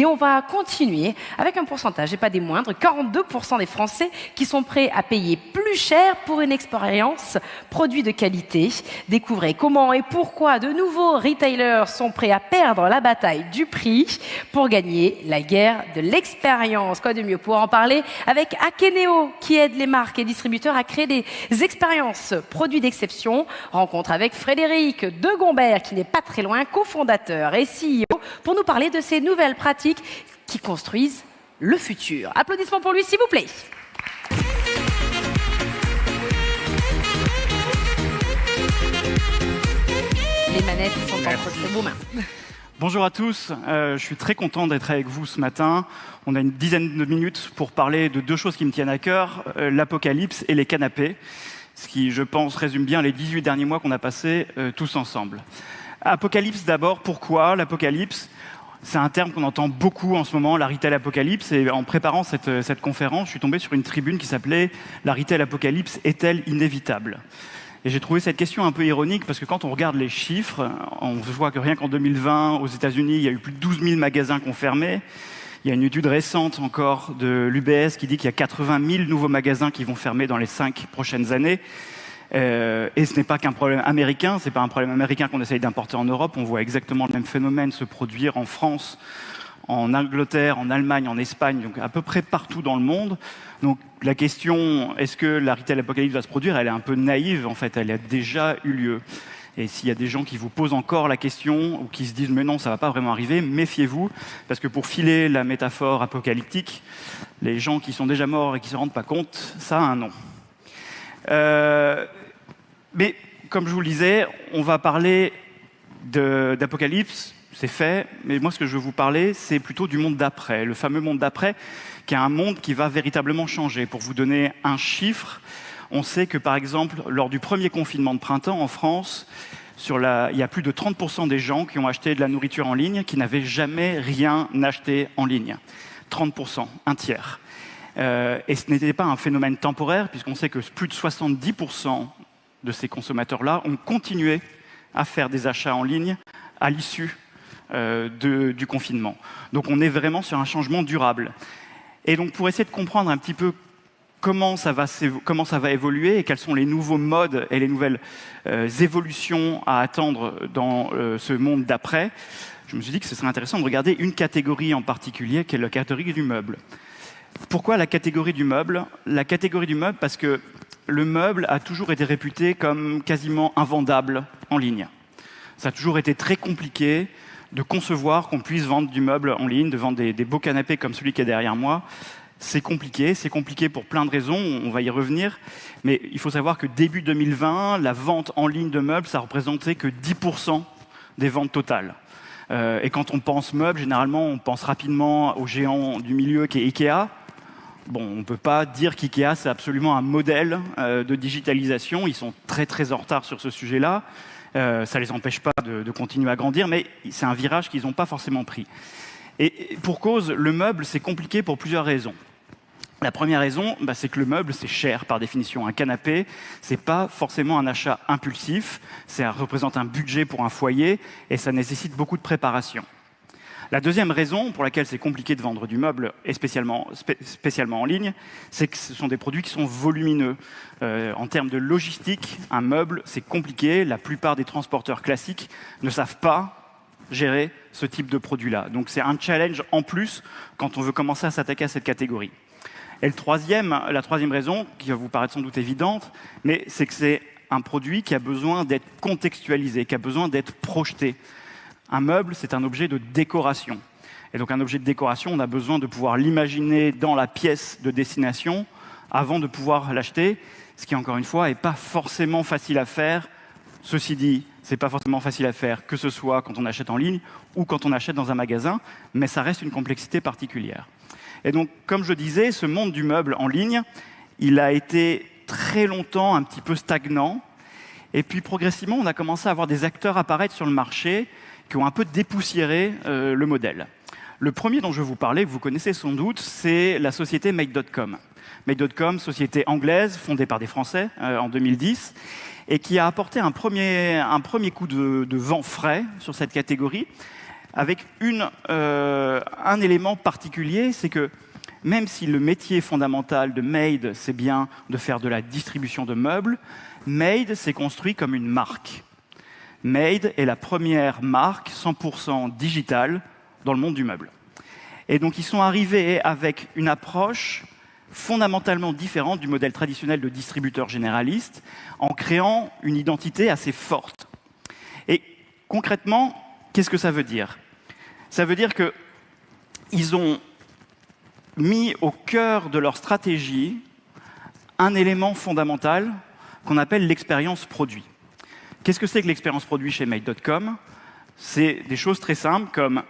Et on va continuer avec un pourcentage, et pas des moindres, 42% des Français qui sont prêts à payer plus cher pour une expérience produit de qualité. Découvrez comment et pourquoi de nouveaux retailers sont prêts à perdre la bataille du prix pour gagner la guerre de l'expérience. Quoi de mieux pour en parler avec Akeneo, qui aide les marques et distributeurs à créer des expériences produits d'exception. Rencontre avec Frédéric Degombert, qui n'est pas très loin, cofondateur et CEO, pour nous parler de ces nouvelles pratiques qui construisent le futur. Applaudissements pour lui, s'il vous plaît. Les manettes sont entre très beaux mains. Bonjour à tous, je suis très content d'être avec vous ce matin. On a une dizaine de minutes pour parler de deux choses qui me tiennent à cœur, l'apocalypse et les canapés, ce qui, je pense, résume bien les 18 derniers mois qu'on a passés tous ensemble. Apocalypse d'abord, pourquoi l'apocalypse ? C'est un terme qu'on entend beaucoup en ce moment, la retail apocalypse, et en préparant cette conférence, je suis tombé sur une tribune qui s'appelait « La retail apocalypse est-elle inévitable ?» Et j'ai trouvé cette question un peu ironique parce que quand on regarde les chiffres, on voit que rien qu'en 2020, aux États-Unis, il y a eu plus de 12 000 magasins qui ont fermé. Il y a une étude récente encore de l'UBS qui dit qu'il y a 80 000 nouveaux magasins qui vont fermer dans les 5 prochaines années. Et ce n'est pas qu'un problème américain, ce n'est pas un problème américain qu'on essaye d'importer en Europe. On voit exactement le même phénomène se produire en France, en Angleterre, en Allemagne, en Espagne, donc à peu près partout dans le monde. Donc la question, est-ce que la retail apocalypse va se produire, elle est un peu naïve, en fait, elle a déjà eu lieu. Et s'il y a des gens qui vous posent encore la question, ou qui se disent « mais non, ça ne va pas vraiment arriver », méfiez-vous, parce que pour filer la métaphore apocalyptique, les gens qui sont déjà morts et qui ne se rendent pas compte, ça a un nom. Mais comme je vous le disais, on va parler d'apocalypse, c'est fait, mais moi ce que je veux vous parler, c'est plutôt du monde d'après, le fameux monde d'après, qui est un monde qui va véritablement changer. Pour vous donner un chiffre, on sait que par exemple, lors du premier confinement de printemps en France, il y a plus de 30% des gens qui ont acheté de la nourriture en ligne qui n'avaient jamais rien acheté en ligne. 30%, un tiers. Et ce n'était pas un phénomène temporaire, puisqu'on sait que plus de 70% de ces consommateurs-là ont continué à faire des achats en ligne à l'issue du confinement. Donc on est vraiment sur un changement durable. Et donc pour essayer de comprendre un petit peu comment ça va évoluer et quels sont les nouveaux modes et les nouvelles évolutions à attendre dans ce monde d'après, je me suis dit que ce serait intéressant de regarder une catégorie en particulier, qui est la catégorie du meuble. Pourquoi la catégorie du meuble ? La catégorie du meuble parce que le meuble a toujours été réputé comme quasiment invendable en ligne. Ça a toujours été très compliqué de concevoir qu'on puisse vendre du meuble en ligne, de vendre des beaux canapés comme celui qui est derrière moi. C'est compliqué pour plein de raisons, on va y revenir. Mais il faut savoir que début 2020, la vente en ligne de meubles, ça représentait que 10% des ventes totales. Et quand on pense meubles, généralement, on pense rapidement au géant du milieu qui est Ikea. Bon, on ne peut pas dire qu'Ikea, c'est absolument un modèle de digitalisation. Ils sont très, très en retard sur ce sujet-là. Ça ne les empêche pas de continuer à grandir, mais c'est un virage qu'ils n'ont pas forcément pris. Et pour cause, le meuble, c'est compliqué pour plusieurs raisons. La première raison, c'est que le meuble, c'est cher par définition. Un canapé, ce n'est pas forcément un achat impulsif, ça représente un budget pour un foyer et ça nécessite beaucoup de préparation. La deuxième raison pour laquelle c'est compliqué de vendre du meuble, et spécialement en ligne, c'est que ce sont des produits qui sont volumineux. En termes de logistique, un meuble, c'est compliqué. La plupart des transporteurs classiques ne savent pas gérer ce type de produit-là. Donc c'est un challenge en plus quand on veut commencer à s'attaquer à cette catégorie. Et la troisième raison, qui va vous paraître sans doute évidente, mais c'est que c'est un produit qui a besoin d'être contextualisé, qui a besoin d'être projeté. Un meuble, c'est un objet de décoration. Et donc un objet de décoration, on a besoin de pouvoir l'imaginer dans la pièce de destination avant de pouvoir l'acheter, ce qui, encore une fois, n'est pas forcément facile à faire. Ceci dit, ce n'est pas forcément facile à faire, que ce soit quand on achète en ligne ou quand on achète dans un magasin, mais ça reste une complexité particulière. Et donc, comme je disais, ce monde du meuble en ligne, il a été très longtemps un petit peu stagnant. Et puis, progressivement, on a commencé à avoir des acteurs apparaître sur le marché qui ont un peu dépoussiéré le modèle. Le premier dont je vais vous parler, que vous connaissez sans doute, c'est la société Made.com. Made.com, société anglaise, fondée par des Français en 2010, et qui a apporté un premier coup de vent frais sur cette catégorie, avec un élément particulier, c'est que même si le métier fondamental de Made, c'est bien de faire de la distribution de meubles, Made s'est construit comme une marque. Made est la première marque 100% digitale dans le monde du meuble. Et donc ils sont arrivés avec une approche fondamentalement différente du modèle traditionnel de distributeur généraliste, en créant une identité assez forte. Et concrètement, qu'est-ce que ça veut dire? Ça veut dire qu'ils ont mis au cœur de leur stratégie un élément fondamental qu'on appelle l'expérience produit. Qu'est-ce que c'est que l'expérience produit chez Made.com? C'est des choses très simples comme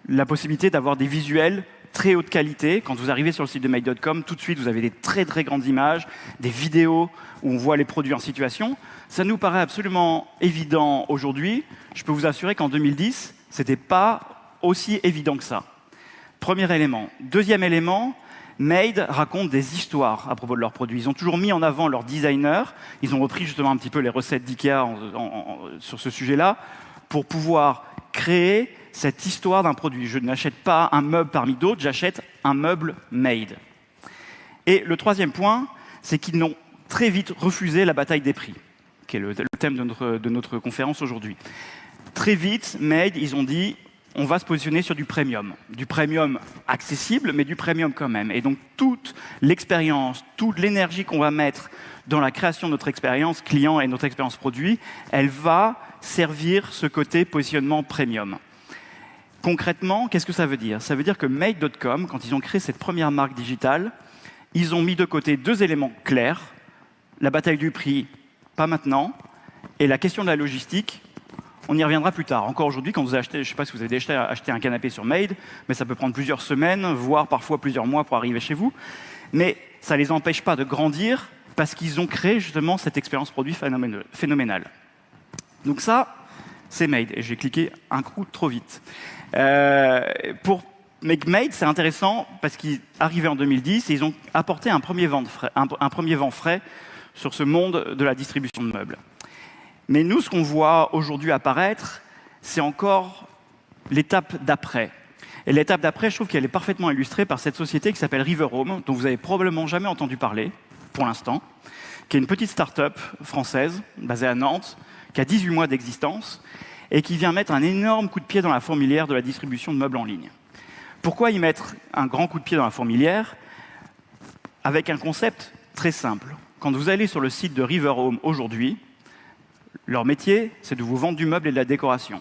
la possibilité d'avoir des visuels très haute qualité. Quand vous arrivez sur le site de Made.com, tout de suite, vous avez des très très grandes images, des vidéos où on voit les produits en situation. Ça nous paraît absolument évident aujourd'hui. Je peux vous assurer qu'en 2010, ce n'était pas aussi évident que ça. Premier élément. Deuxième élément, Made raconte des histoires à propos de leurs produits. Ils ont toujours mis en avant leurs designers. Ils ont repris justement un petit peu les recettes d'IKEA sur ce sujet-là pour pouvoir créer cette histoire d'un produit. Je n'achète pas un meuble parmi d'autres, j'achète un meuble Made. Et le troisième point, c'est qu'ils n'ont très vite refusé la bataille des prix, qui est le thème de notre conférence aujourd'hui. Très vite, Made, ils ont dit on va se positionner sur du premium accessible, mais du premium quand même. Et donc toute l'expérience, toute l'énergie qu'on va mettre dans la création de notre expérience client et notre expérience produit, elle va servir ce côté positionnement premium. Concrètement, qu'est-ce que ça veut dire? Ça veut dire que Made.com, quand ils ont créé cette première marque digitale, ils ont mis de côté deux éléments clairs. La bataille du prix, pas maintenant, et la question de la logistique, on y reviendra plus tard. Encore aujourd'hui, quand vous achetez, je ne sais pas si vous avez déjà acheté un canapé sur Made, mais ça peut prendre plusieurs semaines, voire parfois plusieurs mois pour arriver chez vous. Mais ça ne les empêche pas de grandir parce qu'ils ont créé justement cette expérience produit phénoménale. Donc ça, c'est Made. Et j'ai cliqué un coup trop vite. Pour Make Made, c'est intéressant parce qu'ils arrivaient en 2010 et ils ont apporté un premier vent frais sur ce monde de la distribution de meubles. Mais nous, ce qu'on voit aujourd'hui apparaître, c'est encore l'étape d'après. Et l'étape d'après, je trouve qu'elle est parfaitement illustrée par cette société qui s'appelle River Home, dont vous avez probablement jamais entendu parler, pour l'instant, qui est une petite start-up française, basée à Nantes, qui a 18 mois d'existence, et qui vient mettre un énorme coup de pied dans la fourmilière de la distribution de meubles en ligne. Pourquoi y mettre un grand coup de pied dans la fourmilière? Avec un concept très simple. Quand vous allez sur le site de River Home aujourd'hui, leur métier, c'est de vous vendre du meuble et de la décoration.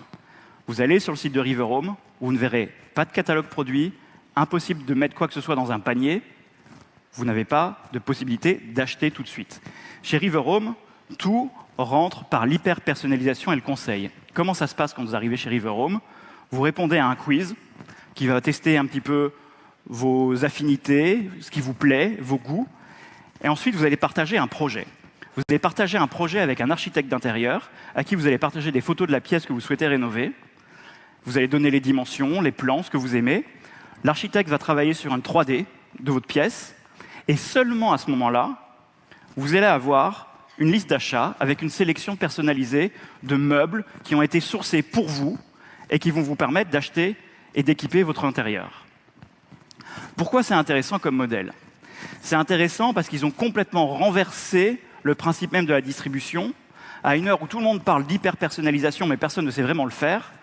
Vous allez sur le site de River Home, vous ne verrez pas de catalogue produit, impossible de mettre quoi que ce soit dans un panier, vous n'avez pas de possibilité d'acheter tout de suite. Chez River Home, tout rentre par l'hyper-personnalisation et le conseil. Comment ça se passe quand vous arrivez chez River Home? Vous répondez à un quiz qui va tester un petit peu vos affinités, ce qui vous plaît, vos goûts, et ensuite vous allez partager un projet. Vous allez partager un projet avec un architecte d'intérieur à qui vous allez partager des photos de la pièce que vous souhaitez rénover. Vous allez donner les dimensions, les plans, ce que vous aimez. L'architecte va travailler sur un 3D de votre pièce et seulement à ce moment-là, vous allez avoir une liste d'achats avec une sélection personnalisée de meubles qui ont été sourcés pour vous et qui vont vous permettre d'acheter et d'équiper votre intérieur. Pourquoi c'est intéressant comme modèle? C'est intéressant parce qu'ils ont complètement renversé le principe même de la distribution. À une heure où tout le monde parle d'hyper-personnalisation, mais personne ne sait vraiment le faire,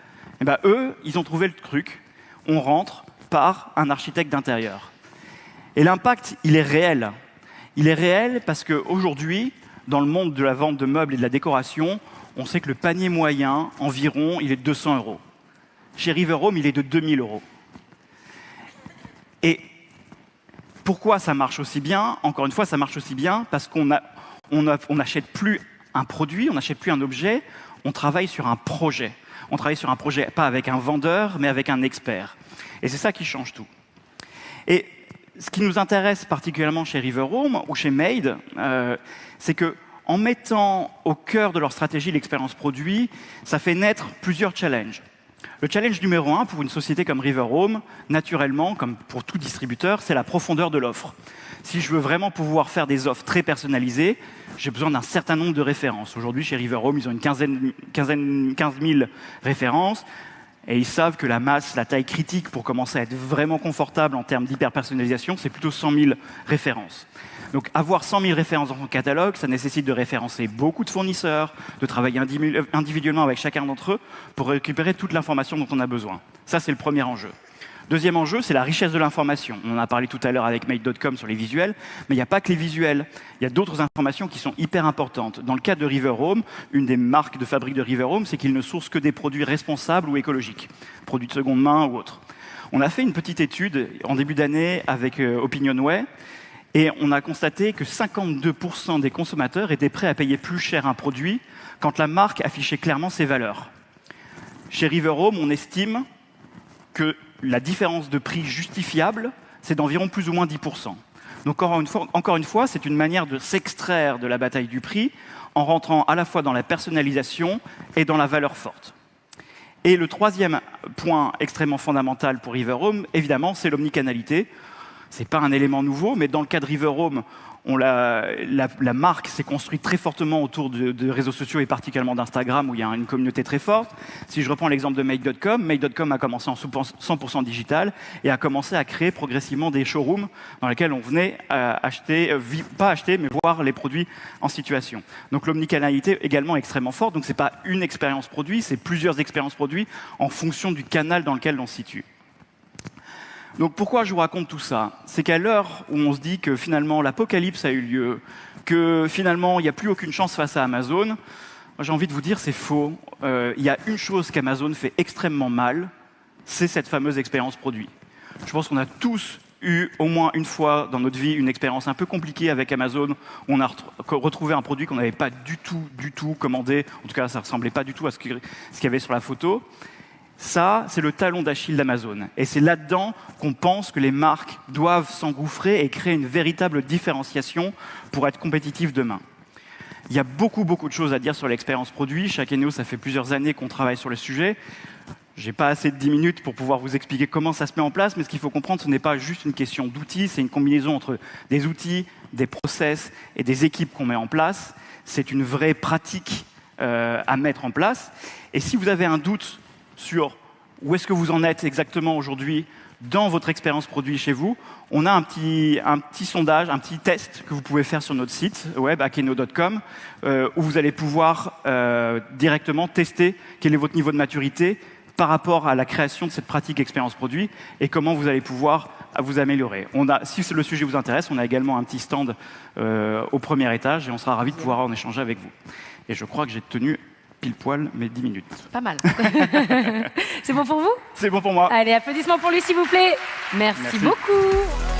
et ben eux, ils ont trouvé le truc. On rentre par un architecte d'intérieur. Et l'impact, il est réel. Il est réel parce qu'aujourd'hui, dans le monde de la vente de meubles et de la décoration, on sait que le panier moyen, environ, il est de 200 €. Chez River Home, il est de 2000 €. Et pourquoi ça marche aussi bien? Encore une fois, ça marche aussi bien parce qu'on n'achète plus un produit, on n'achète plus un objet, on travaille sur un projet. On travaille sur un projet, pas avec un vendeur, mais avec un expert. Et c'est ça qui change tout. Et ce qui nous intéresse particulièrement chez River Home ou chez Made, c'est qu'en mettant au cœur de leur stratégie l'expérience produit, ça fait naître plusieurs challenges. Le challenge numéro 1 pour une société comme River Home, naturellement, comme pour tout distributeur, c'est la profondeur de l'offre. Si je veux vraiment pouvoir faire des offres très personnalisées, j'ai besoin d'un certain nombre de références. Aujourd'hui, chez River Home, ils ont 15 000 références. Et ils savent que la masse, la taille critique pour commencer à être vraiment confortable en termes d'hyper-personnalisation, c'est plutôt 100 000 références. Donc avoir 100 000 références dans son catalogue, ça nécessite de référencer beaucoup de fournisseurs, de travailler individuellement avec chacun d'entre eux pour récupérer toute l'information dont on a besoin. Ça, c'est le premier enjeu. Deuxième enjeu, c'est la richesse de l'information. On en a parlé tout à l'heure avec Made.com sur les visuels, mais il n'y a pas que les visuels. Il y a d'autres informations qui sont hyper importantes. Dans le cas de River Home, une des marques de fabrique de River Home, c'est qu'ils ne sourcent que des produits responsables ou écologiques, produits de seconde main ou autres. On a fait une petite étude en début d'année avec Opinionway, et on a constaté que 52% des consommateurs étaient prêts à payer plus cher un produit quand la marque affichait clairement ses valeurs. Chez River Home, on estime que la différence de prix justifiable, c'est d'environ plus ou moins 10%. Donc encore une fois, c'est une manière de s'extraire de la bataille du prix en rentrant à la fois dans la personnalisation et dans la valeur forte. Et le troisième point extrêmement fondamental pour River Home, évidemment, c'est l'omnicanalité. Ce n'est pas un élément nouveau, mais dans le cas de River Home, la marque s'est construite très fortement autour de réseaux sociaux et particulièrement d'Instagram où il y a une communauté très forte. Si je reprends l'exemple de Make.com, Make.com a commencé en 100% digital et a commencé à créer progressivement des showrooms dans lesquels on venait pas acheter, mais voir les produits en situation. Donc l'omnicanalité également extrêmement forte. Donc ce n'est pas une expérience produit, c'est plusieurs expériences produits en fonction du canal dans lequel on se situe. Donc pourquoi je vous raconte tout ça? C'est qu'à l'heure où on se dit que finalement l'apocalypse a eu lieu, que finalement il n'y a plus aucune chance face à Amazon, j'ai envie de vous dire c'est faux. Il y a une chose qu'Amazon fait extrêmement mal, c'est cette fameuse expérience produit. Je pense qu'on a tous eu au moins une fois dans notre vie une expérience un peu compliquée avec Amazon, où on a retrouvé un produit qu'on n'avait pas du tout commandé, en tout cas ça ne ressemblait pas du tout à ce qu'il y avait sur la photo. Ça, c'est le talon d'Achille d'Amazon. Et c'est là-dedans qu'on pense que les marques doivent s'engouffrer et créer une véritable différenciation pour être compétitives demain. Il y a beaucoup de choses à dire sur l'expérience produit. Chez Akeneo, ça fait plusieurs années qu'on travaille sur le sujet. Je n'ai pas assez de 10 minutes pour pouvoir vous expliquer comment ça se met en place, mais ce qu'il faut comprendre, ce n'est pas juste une question d'outils, c'est une combinaison entre des outils, des process et des équipes qu'on met en place. C'est une vraie pratique à mettre en place. Et si vous avez un doute sur où est-ce que vous en êtes exactement aujourd'hui dans votre expérience produit chez vous, on a un petit sondage, un petit test que vous pouvez faire sur notre site web, akeneo.com, où vous allez pouvoir directement tester quel est votre niveau de maturité par rapport à la création de cette pratique expérience produit et comment vous allez pouvoir vous améliorer. Si le sujet vous intéresse, on a également un petit stand au premier étage et on sera ravis de pouvoir en échanger avec vous. Et je crois que j'ai tenu pile poil mes 10 minutes. Pas mal. C'est bon pour vous? C'est bon pour moi. Allez, applaudissements pour lui, s'il vous plaît. Merci beaucoup.